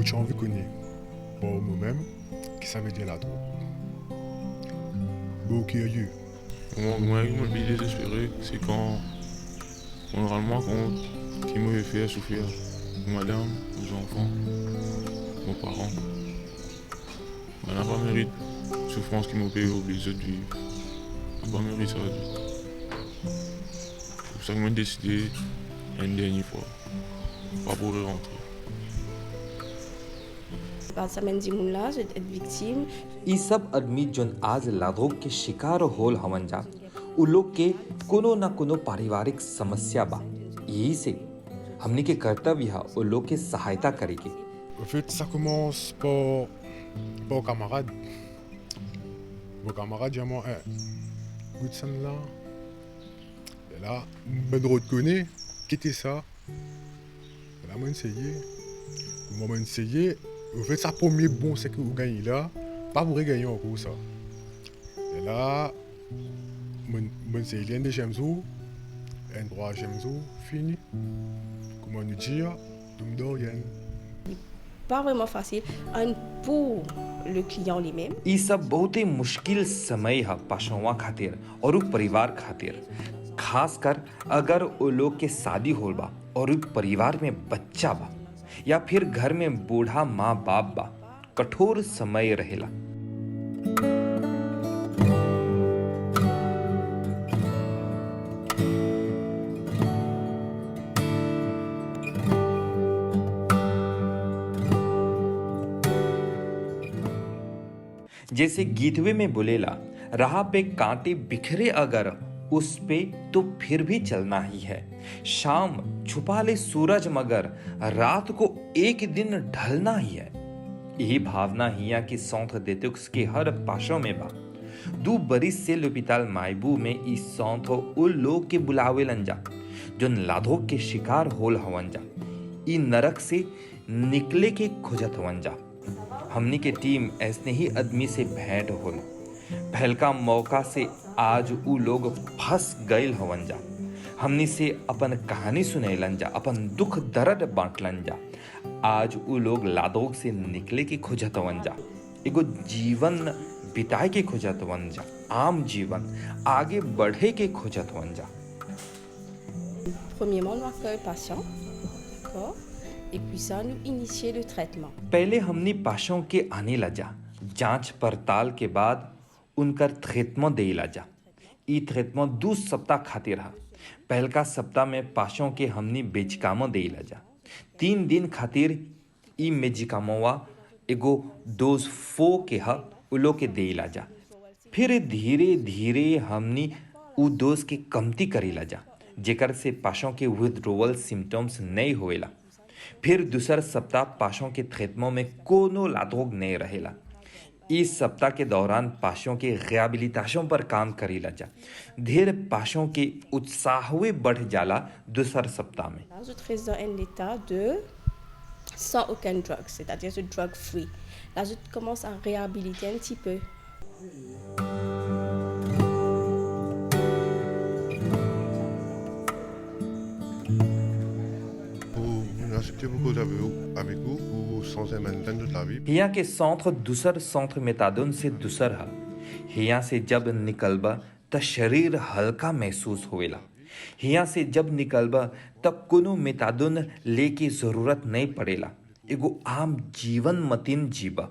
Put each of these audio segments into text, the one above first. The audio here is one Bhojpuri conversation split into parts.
beaucoup de gens vous connaissent. Bon, moi-même, qui ça veut dire la drogue. Bon, qui est eu. Moi, je me dis désespéré, c'est quand, généralement, quand qui me fait souffrir, madame, aux enfants, aux parents. On n'a pas mérite souffrance qui m'a payé obligé de vivre. On n'a pas mérite ça. C'est pour ça que j'ai décidé une dernière fois, pas pour rentrer. là, être victime. ई सब आदमी जोन आज लाधोग के शिकार होल हवन जा उ लोग के कोनो न कोनो पारिवारिक समस्या बा। यही से हमनी के कर्तव्य है उ लोग के सहायता करे के। En fait, ça commence par camarades. Vos camarades, j'ai moi, écoute ça là. Et là, ben de reconnaître, quitter ça. Et là, moi, essayé. Moi, essayé. En fait, ça premier bon, c'est que vous gagnez là. Pas pour gagner encore ça. Et là, moi, essayé un deuxième jour, un troisième jour, fini. Comment nous dire, tout me donne rien. Pas vraiment facile. Pour le client lui-même. ई सब बहुत ही मुश्किल समय है पाशवा खातिर और उ परिवार खातिर, खासकर अगर उ लोग के शादी होल बा और उ परिवार में बच्चा बा या फिर घर में बूढ़ा माँ बाप बा। कठोर समय रहेला। जैसे गीतवे में बोलेला, राह पे कांटे बिखरे अगर उस पे तो फिर भी चलना ही है। शाम छुपा ले सूरज मगर रात को एक दिन ढलना ही है। यही भावना हिया की सौंथ देते उसके हर पाशों में बा। दू बरिस से लुपिताल मायबू में इस सौंथ उन लोग के बुलावे लंजा जो लाधोक के शिकार होल हवन जा। ई नरक से निकले के खोजत हवन जा। हमनी के टीम ऐसने ही आदमी से भेंट होल। पहलका मौका से आज उ लोग फंस गईल हवन जा। हमनी से अपन कहानी सुनेलन जा, अपन दुख दर्द बांटलन जा। आज उ लोग लाधोक से निकले के खोजत हवन जा, एगो जीवन बिताए के खोजत हवन जा, आम जीवन आगे बढ़े के खोजत हवन जा। Premièrement, on accueille le patient. D'accord. Et puis ça, nous initier le traitement. पहले हमनी पाशों के आने लजा, जांच पड़ताल के बाद उनकर थ्रेतमो दे लजा। ई थ्रेतमो 2 सप्ताह खातिर हा। पहल का सप्ताह में पाशों के हमनी बेचकामो दे लजा। 3 दिन खातिर ई मेजिकामोवा एगो डोज 4 के हा उलो के दे लजा। फिर धीरे धीरे हमनी उ डोज के कमती करे लजा, जेकर से पाशों के विथड्रोवल सिम्टम्स नहीं होएला। फिर दूसर सप्ताह पाशों के थ्रेतमों में कोनो लाधोग नहीं रहेला। इस सप्ताह के दौरान पाशों के रिहैबिलिटेशन पर काम करी लजा। ढेर पाशों के उत्साहवे बढ़ जाला दूसर सप्ताह में। Là, je reste dans un état de sans aucun drug, c'est-à-dire de drug free. Là, je commence à réhabiliter un petit peu. C'était beaucoup avec vous pour sans un matin de la vie. हिया के सौंथ दूसर सौंथ मेतादोन से दूसर हा। हिया से जब निकलबा त शरीर हल्का महसूस होवेला। हिया से जब निकलबा तब कोनो मेतादोन लेके जरूरत नहीं पड़ेला। एगो आम जीवन मतीन जीबा।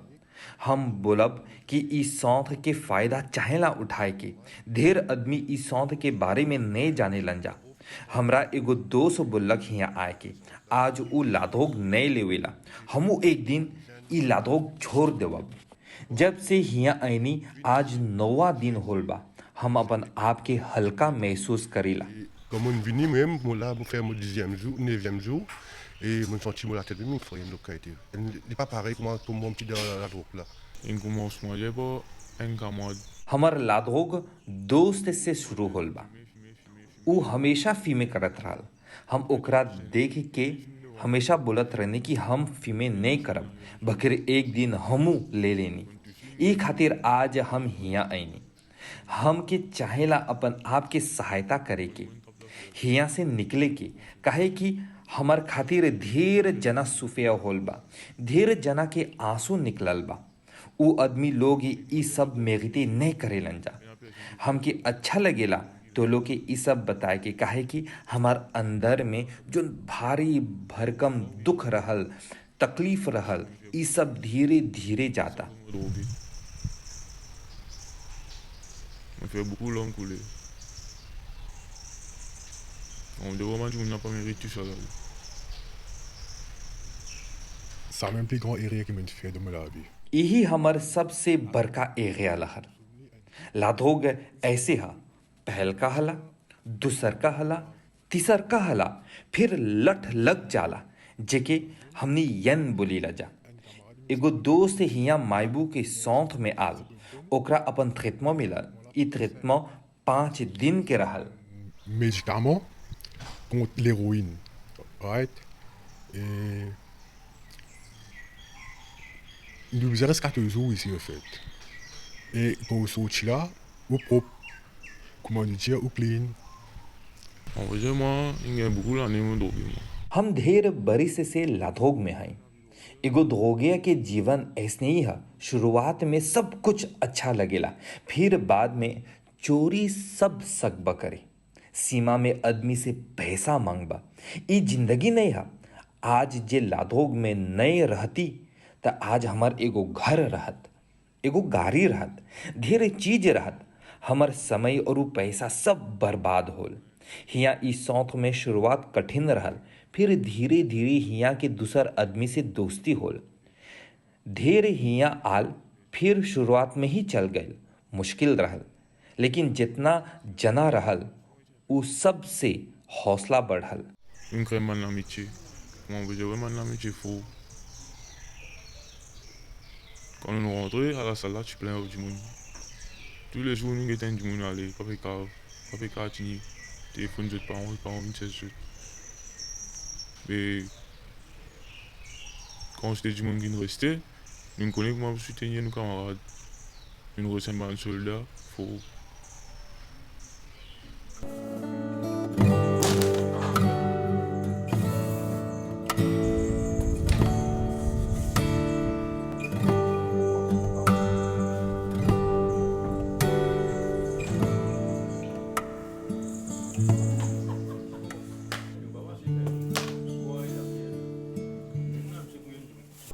हम बोलब कि इस सौंथ के फायदा चाहेला उठाए के। ढेर आदमी इस सौंथ के बारे में नहीं जाने लंजा। हमरा एगो दोस्त बोलक हिया आए के आज उ लाधोग नहीं लेवेला। हमू एक दिन ई लाधोग छोड़ देवब। जब से हिया आईनी आज 9वां दिन होल बा। हम अपन आप के हल्का महसूस करेला। Comme on vient même, moi là, pour faire mon 10e jour, 9e jour, et mon sentiment la tête de mine, il faut une localité. Il n'est pas pareil pour mon petit dans la drogue là. Un commencement, j'ai pas un camarade. हमर लाधोग दोस्त से शुरू होल बा। उ हमेशा फीमे करत रहल। हम ओकरा देख के हमेशा बोलत रहने कि हम फीमे नहीं करब, बकर एक दिन हमू ले लेनी। ई खातिर आज हम हिया आईनी। हम के चाहेला अपन आप के सहायता करे के, हिया से निकले के, काहे कि हमर खातिर ढेर जना सुफिया होल बा, ढेर जना के आंसू निकलल बा। उ आदमी लोग ई सब मेगती नहीं करेलन जा। हमके अच्छा लगेला तो लोग के ई सब बताए के काहे कि हमार अंदर में जो भारी भरकम दुख रहल, तकलीफ रहल, ई सब धीरे धीरे जाता। drogué. On fait beaucoup l'homme couler. On devrait vraiment dire qu'on n'a pas mérité tout ça là. Ça même plus grand erreur qui m'a fait de me la vie. यही हमर सबसे बड़का एगिया लहर। लाधोग ऐसे हा, पहल का हला, दूसर का हला, तीसर का हला, फिर लठ लग जाला जेके हमनी यन बोली जा। एगो दोस्त हिया मायबू के सौंथ में आल, ओकरा अपन ट्रीटमेंट मिलल। ई ट्रीटमेंट 5 दिन के रहल। Médicaments contre l'héroïne. Right? Et nous reste 4 jours ici en fait. Et quand on sort là, au propre, comment dire, au clean. En vrai, moi, il y a beaucoup l'année mon drogué moi. हम ढेर बरिस से लाधोग में हैं। एगो धोगिया के जीवन ऐसने ही है। शुरुआत में सब कुछ अच्छा लगेला, फिर बाद में चोरी सब सकबा करे, सीमा में आदमी से पैसा मांगबा। ई जिंदगी नहीं है। आज जे लाधोग में नहीं रहती त आज हमार एगो घर रहत, एगो गाड़ी रहत, ढेर चीज रहत। हमार समय और उ पैसा सब बर्बाद होल। हिया ई सौंथ में शुरुआत कठिन रहल, फिर धीरे धीरे हिया के दूसर आदमी से दोस्ती होल। ढेर हिया आल, फिर शुरुआत में ही चल गए। मुश्किल रहल, लेकिन जितना जना रहल उ सब से हौसला बढ़ल। Une crème en amitié. Moi, on veut dire vraiment l'amitié faux. Quand on rentrait à la salle là, tu plein du monde. Tous les jours, nous étions du monde aller, pas fait cartini, téléphone de parents, une chaise. Mais quand c'était du monde qui nous restait, nous connaissons comment soutenir nos camarades. Nous ressemblons à un soldat, faux.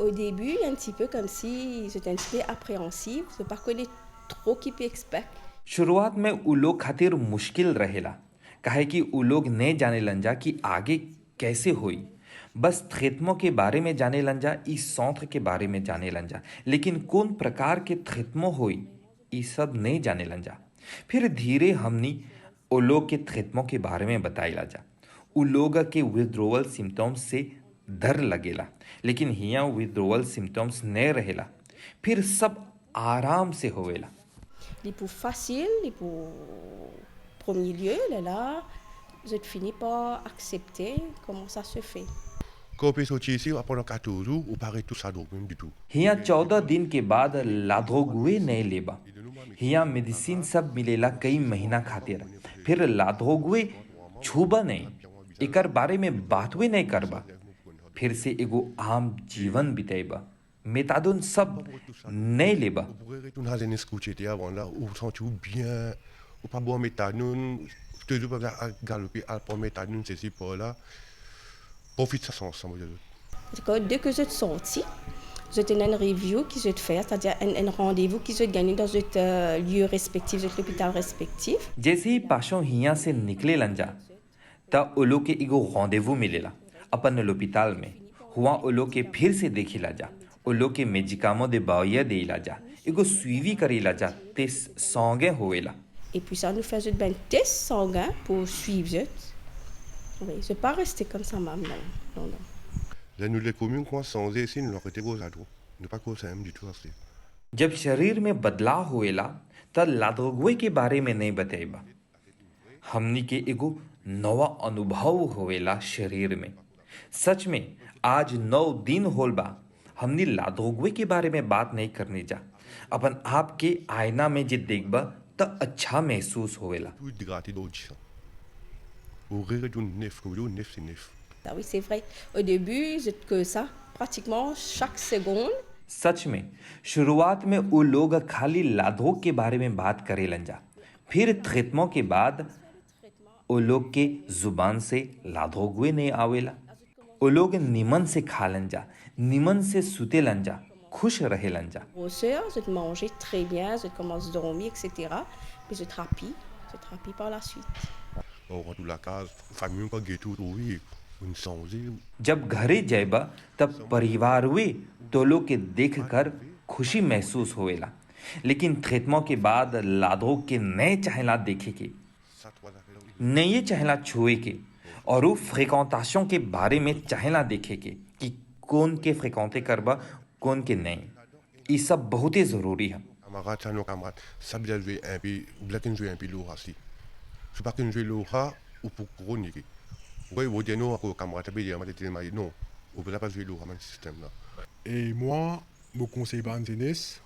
Au début, un petit peu comme si j'étais un petit peu appréhensive, je ne connais trop qui peut expect. शुरुआत में उ लोग खातिर मुश्किल रहेला, काहे कि उ लोग नहीं जाने लंजा कि आगे कैसे होई। बस थ्रेत्मों के बारे में जाने लंजा, इस सौंथ के बारे में जाने लंजा, लेकिन कौन प्रकार के थ्रेत्मों होई ई सब नहीं जाने लंजा। फिर धीरे हमनी उ लोग के थ्रेत्मों के बारे में बताइला जा। उ लोग के विथड्रोवल सिम्टम्स से डर लगेला, लेकिन हिया विथड्रोवल सिम्टम्स नहीं रहेला, फिर सब आराम से होवेला। Les pour facile, les pour premier lieu, là, je finis par accepter comment ça se fait. Quand on peut sortir ici, pendant 14 jours, on paraît tout ça donc même du tout. हिया 14 दिन के बाद लाधोगुए नहीं लेबा। हिया मेडिसिन सब मिलेला कई महीना खातिर, फिर लाधोगुए छूबा नहीं, एकर बारे में बातवे नहीं करबा, फिर से एगो आम जीवन बितेबा। मेतादोन सब नहीं लेबा। On pourrait retourner à l'escouche était avant là, on sent tout bien, on pas boire méthanone, toujours pas à galoper à prendre méthanone, c'est par là. Profite ça ensemble. Dès que je suis sortie, je tenais une review qui je te faire, c'est-à-dire un rendez-vous qui je gagne dans un lieu respectif, dans l'hôpital respectif. जैसे ही पाशों हिया से निकले लंजा, ता ओलो के एगो rendez-vous मिलेला अपन लोपिताल में। हुआ ओलो के फिर से देखिला जा, ओलो के मेजिकामो दे बावया देला जा, एगो suivi करेला जा, तेस संगे होवेला। Et puis ça nous fait un test sanguin pour suivre. Oui, je ne vais pas rester comme ça, maman. Non, non. Là, nous les communes, quoi, sans ici, nous leur était gros à tout. Nous pas cause même du tout. जब शरीर में बदलाव होएला त लाधोगुए के बारे में नहीं बतेबा। हमनी के एगो नवा अनुभव होएला शरीर में। सच में आज 9 दिन होल बा, हमनी लाधोगुए के बारे में बात नहीं करने जा। अपन आप के आईना में जे देखबा त अच्छा महसूस होएला। Tout dégraté d'autres. Au rire du neuf, comme le neuf, c'est neuf. Ah oui, c'est vrai. Au début, c'est que ça, pratiquement chaque seconde. सच में शुरुआत में वो लोग खाली लाधोक के बारे में बात करे लंजा, फिर ट्रीटमेंट के बाद वो लोग के जुबान से लाधोगुए नहीं आवेला। वो लोग निमन से खा लंजा, निमन से सुते लंजा, खुश रहे लंजा। Grosseur, je mangeais très bien, je commence à dormir, etc. Puis je trapis par la suite. Au retour de la case, famille का गेटू तो हुई उन सौजी जब घरे जैबा तब परिवार वे तो लोग के देखकर खुशी महसूस होवेला, लेकिन ट्रीटमेंट के बाद लाधोग के नए चहला देखे के, नए चहला छुए के और वो फ्रिक्वेंटेशन के बारे में चहला देखे के कि कौन के फ्रिक्वेंटे करबा कौन के नहीं, ये सब बहुत ही जरूरी है। camarade ça nos camarades ça bien jouer un peu black jouer un peu lourd aussi c'est pas qu'un jouer lourd ou pour chronique ouais vous dites non à camarade bien dire mais non on peut pas jouer lourd dans ce système là. Et moi, mon conseil ban jeunesse,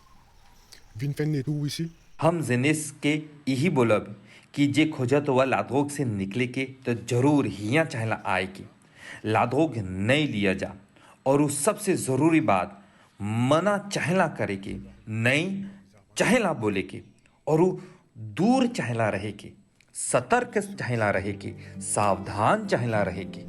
vin faire des tours ici. हम जेनिस के यही बोलब कि जे खोजत हुआ लाधोग से निकले के तो जरूर हिया चहला आए के लाधोग नहीं लिया जा, और उस सबसे जरूरी बात मना चहला करे के नहीं चहला बोले के, और वो दूर चहला रहे के, सतर्क चहला रहे के, सावधान चहला रहे के।